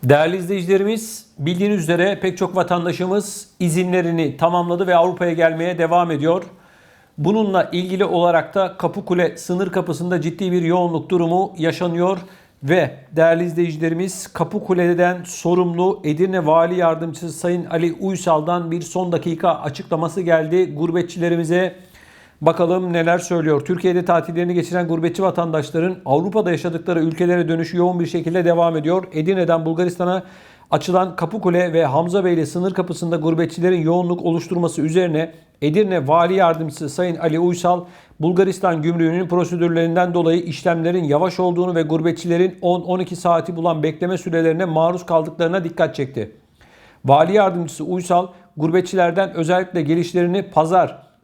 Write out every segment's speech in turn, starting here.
Değerli izleyicilerimiz, bildiğiniz üzere pek çok vatandaşımız izinlerini tamamladı ve Avrupa'ya gelmeye devam ediyor. Bununla ilgili olarak da Kapıkule sınır kapısında ciddi bir yoğunluk durumu yaşanıyor ve değerli izleyicilerimiz, Kapıkule'den sorumlu Edirne Vali Yardımcısı Sayın Ali Uysal'dan bir son dakika açıklaması geldi. Gurbetçilerimize bakalım neler söylüyor. Türkiye'de tatillerini geçiren gurbetçi vatandaşların Avrupa'da yaşadıkları ülkelere dönüşü yoğun bir şekilde devam ediyor. Edirne'den Bulgaristan'a açılan Kapıkule ve Hamzabeyli sınır kapısında gurbetçilerin yoğunluk oluşturması üzerine Edirne Vali Yardımcısı Sayın Ali Uysal, Bulgaristan gümrüğünün prosedürlerinden dolayı işlemlerin yavaş olduğunu ve gurbetçilerin 10-12 saati bulan bekleme sürelerine maruz kaldıklarına dikkat çekti. Vali Yardımcısı Uysal, gurbetçilerden özellikle gelişlerini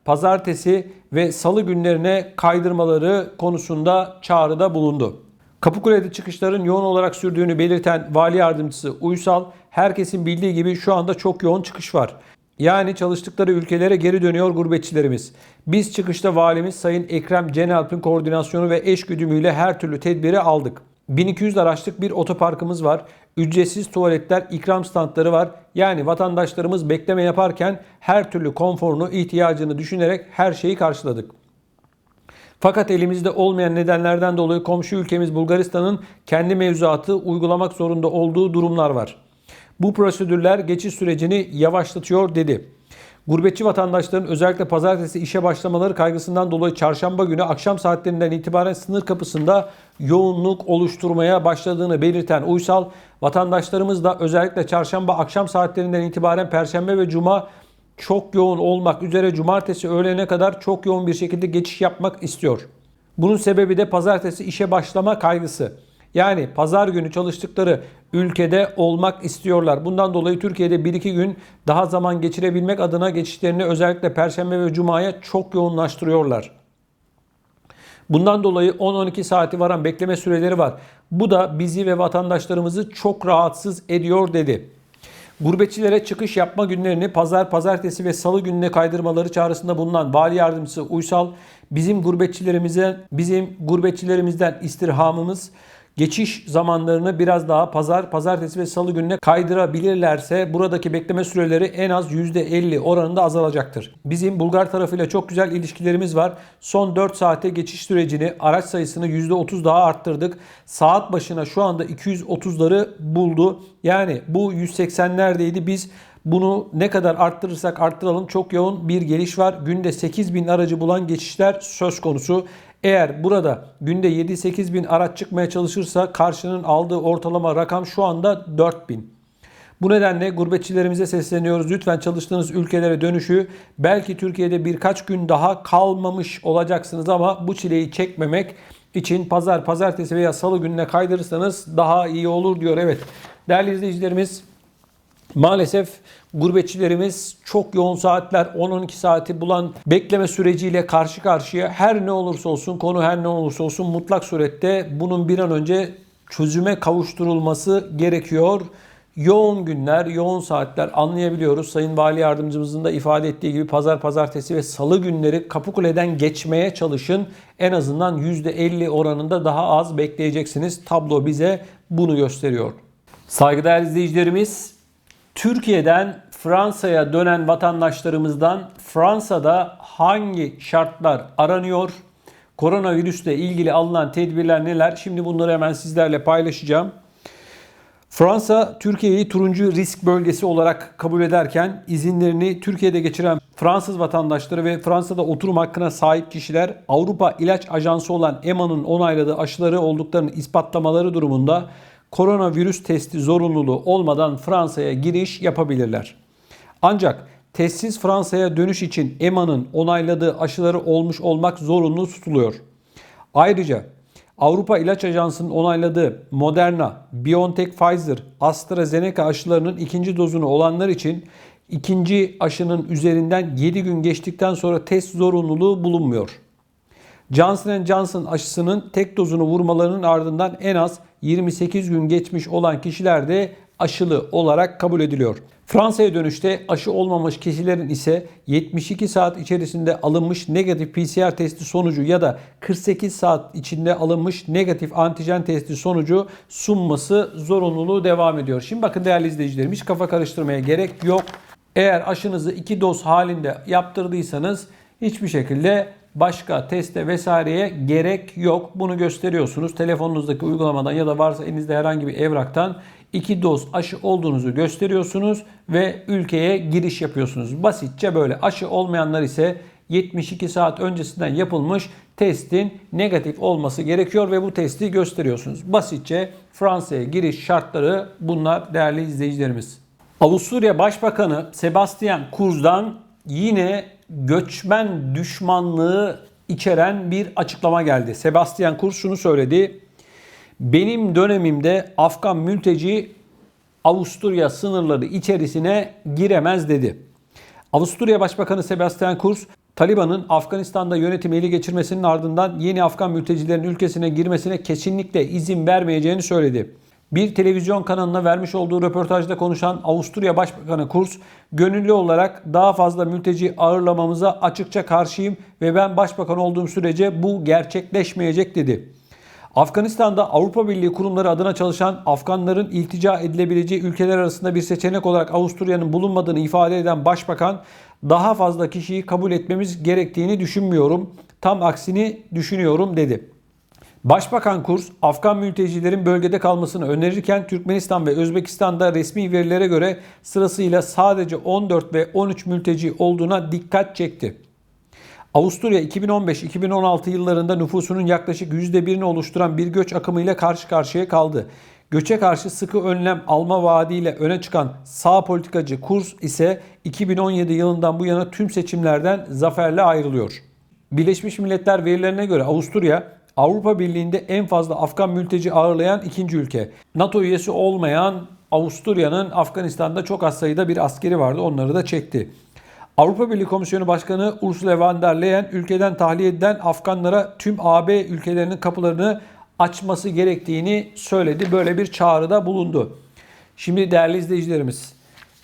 pazartesi ve salı günlerine kaydırmaları konusunda çağrıda bulundu. Kapıkule'de çıkışların yoğun olarak sürdüğünü belirten Vali Yardımcısı Uysal, herkesin bildiği gibi şu anda çok yoğun çıkış var. Yani çalıştıkları ülkelere geri dönüyor gurbetçilerimiz. Biz çıkışta valimiz Sayın Ekrem Cenalp'in koordinasyonu ve eşgüdümüyle her türlü tedbiri aldık. 1200 araçlık bir otoparkımız var. Ücretsiz tuvaletler, ikram standları var. Yani vatandaşlarımız bekleme yaparken her türlü konforunu, ihtiyacını düşünerek her şeyi karşıladık. Fakat elimizde olmayan nedenlerden dolayı komşu ülkemiz Bulgaristan'ın kendi mevzuatı uygulamak zorunda olduğu durumlar var. Bu prosedürler geçiş sürecini yavaşlatıyor dedi. Gurbetçi vatandaşların özellikle pazartesi işe başlamaları kaygısından dolayı çarşamba günü akşam saatlerinden itibaren sınır kapısında yoğunluk oluşturmaya başladığını belirten Uysal, vatandaşlarımız da özellikle çarşamba akşam saatlerinden itibaren perşembe ve cuma çok yoğun olmak üzere cumartesi öğlene kadar çok yoğun bir şekilde geçiş yapmak istiyor. Bunun sebebi de pazartesi işe başlama kaygısı. Yani pazar günü çalıştıkları ülkede olmak istiyorlar. Bundan dolayı Türkiye'de 1-2 gün daha zaman geçirebilmek adına geçişlerini özellikle perşembe ve cumaya çok yoğunlaştırıyorlar. Bundan dolayı 10-12 saati varan bekleme süreleri var. Bu da bizi ve vatandaşlarımızı çok rahatsız ediyor dedi. Gurbetçilere çıkış yapma günlerini pazar, pazartesi ve salı gününe kaydırmaları çağrısında bulunan Vali Yardımcısı Uysal, bizim gurbetçilerimizden istirhamımız geçiş zamanlarını biraz daha pazar, pazartesi ve salı gününe kaydırabilirlerse buradaki bekleme süreleri en az %50 oranında azalacaktır. Bizim Bulgar tarafıyla çok güzel ilişkilerimiz var. Son 4 saate geçiş sürecini, araç sayısını %30 daha arttırdık. Saat başına şu anda 230'ları buldu. Yani bu 180'lerdeydi. Biz bunu ne kadar arttırırsak arttıralım çok yoğun bir geliş var. Günde 8.000 aracı bulan geçişler söz konusu. Eğer burada günde 7-8 bin araç çıkmaya çalışırsa karşının aldığı ortalama rakam şu anda 4.000. Bu nedenle gurbetçilerimize sesleniyoruz. Lütfen çalıştığınız ülkelere dönüşü belki Türkiye'de birkaç gün daha kalmamış olacaksınız ama bu çileyi çekmemek için pazar, pazartesi veya salı gününe kaydırırsanız daha iyi olur diyor. Evet değerli izleyicilerimiz, maalesef gurbetçilerimiz çok yoğun saatler 10-12 saati bulan bekleme süreciyle karşı karşıya. Her ne olursa olsun, konu her ne olursa olsun mutlak surette bunun bir an önce çözüme kavuşturulması gerekiyor. Yoğun günler, yoğun saatler anlayabiliyoruz. Sayın Vali Yardımcımızın da ifade ettiği gibi pazar, pazartesi ve salı günleri Kapıkule'den geçmeye çalışın. En azından %50 oranında daha az bekleyeceksiniz. Tablo bize bunu gösteriyor. Saygıdeğer izleyicilerimiz, Türkiye'den Fransa'ya dönen vatandaşlarımızdan Fransa'da hangi şartlar aranıyor? Koronavirüsle ilgili alınan tedbirler neler? Şimdi bunları hemen sizlerle paylaşacağım. Fransa, Türkiye'yi turuncu risk bölgesi olarak kabul ederken izinlerini Türkiye'de geçiren Fransız vatandaşları ve Fransa'da oturum hakkına sahip kişiler Avrupa İlaç Ajansı olan EMA'nın onayladığı aşıları olduklarını ispatlamaları durumunda koronavirüs testi zorunluluğu olmadan Fransa'ya giriş yapabilirler. Ancak testsiz Fransa'ya dönüş için EMA'nın onayladığı aşıları olmuş olmak zorunlu tutuluyor. Ayrıca Avrupa İlaç Ajansı'nın onayladığı Moderna, BioNTech, Pfizer, AstraZeneca aşılarının ikinci dozunu olanlar için ikinci aşının üzerinden 7 gün geçtikten sonra test zorunluluğu bulunmuyor. Johnson & Johnson aşısının tek dozunu vurmalarının ardından en az 28 gün geçmiş olan kişiler de aşılı olarak kabul ediliyor. Fransa'ya dönüşte aşı olmamış kişilerin ise 72 saat içerisinde alınmış negatif PCR testi sonucu ya da 48 saat içinde alınmış negatif antijen testi sonucu sunması zorunluluğu devam ediyor. Şimdi bakın değerli izleyicilerim, hiç kafa karıştırmaya gerek yok. Eğer aşınızı 2 doz halinde yaptırdıysanız hiçbir şekilde başka teste vesaireye gerek yok. Bunu gösteriyorsunuz. Telefonunuzdaki uygulamadan ya da varsa elinizde herhangi bir evraktan 2 doz aşı olduğunuzu gösteriyorsunuz ve ülkeye giriş yapıyorsunuz. Basitçe böyle. Aşı olmayanlar ise 72 saat öncesinden yapılmış testin negatif olması gerekiyor ve bu testi gösteriyorsunuz. Basitçe Fransa'ya giriş şartları bunlar değerli izleyicilerimiz. Avusturya Başbakanı Sebastian Kurz'dan yine göçmen düşmanlığı içeren bir açıklama geldi. Sebastian Kurz şunu söyledi. Benim dönemimde Afgan mülteci Avusturya sınırları içerisine giremez dedi. Avusturya Başbakanı Sebastian Kurz, Taliban'ın Afganistan'da yönetimi ele geçirmesinin ardından yeni Afgan mültecilerin ülkesine girmesine kesinlikle izin vermeyeceğini söyledi. Bir televizyon kanalına vermiş olduğu röportajda konuşan Avusturya Başbakanı Kurz, gönüllü olarak daha fazla mülteci ağırlamamıza açıkça karşıyım ve ben başbakan olduğum sürece bu gerçekleşmeyecek dedi. Afganistan'da Avrupa Birliği kurumları adına çalışan Afganların iltica edilebileceği ülkeler arasında bir seçenek olarak Avusturya'nın bulunmadığını ifade eden Başbakan, daha fazla kişiyi kabul etmemiz gerektiğini düşünmüyorum, tam aksini düşünüyorum dedi. Başbakan Kurz, Afgan mültecilerin bölgede kalmasını önerirken Türkmenistan ve Özbekistan'da resmi verilere göre sırasıyla sadece 14 ve 13 mülteci olduğuna dikkat çekti. Avusturya 2015-2016 yıllarında nüfusunun yaklaşık %1'ini oluşturan bir göç akımıyla karşı karşıya kaldı. Göçe karşı sıkı önlem alma vaadiyle öne çıkan sağ politikacı Kurz ise 2017 yılından bu yana tüm seçimlerden zaferle ayrılıyor. Birleşmiş Milletler verilerine göre Avusturya, Avrupa Birliği'nde en fazla Afgan mülteci ağırlayan ikinci ülke. NATO üyesi olmayan Avusturya'nın Afganistan'da çok az sayıda bir askeri vardı. Onları da çekti. Avrupa Birliği Komisyonu Başkanı Ursula von der Leyen ülkeden tahliye edilen Afganlara tüm AB ülkelerinin kapılarını açması gerektiğini söyledi. Böyle bir çağrıda bulundu. Şimdi değerli izleyicilerimiz,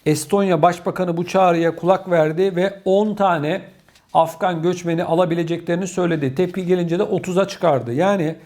Estonya Başbakanı bu çağrıya kulak verdi ve 10 tane Afgan göçmeni alabileceklerini söyledi. Tepki gelince de 30'a çıkardı. Yani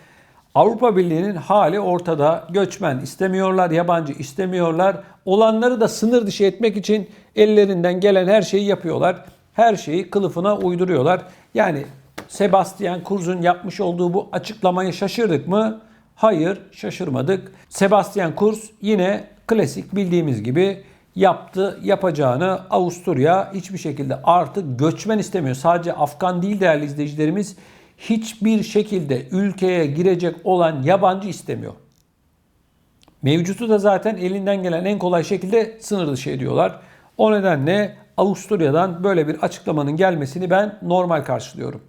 Avrupa Birliği'nin hali ortada. Göçmen istemiyorlar, yabancı istemiyorlar. Olanları da sınır dışı etmek için ellerinden gelen her şeyi yapıyorlar. Her şeyi kılıfına uyduruyorlar. Yani Sebastian Kurz'un yapmış olduğu bu açıklamayı şaşırdık mı? Hayır, şaşırmadık. Sebastian Kurz yine klasik bildiğimiz gibi yaptı, yapacağını. Avusturya hiçbir şekilde artık göçmen istemiyor. Sadece Afgan değil değerli izleyicilerimiz, hiçbir şekilde ülkeye girecek olan yabancı istemiyor. Mevcutu da zaten elinden gelen en kolay şekilde sınır dışı ediyorlar. O nedenle Avusturya'dan böyle bir açıklamanın gelmesini ben normal karşılıyorum.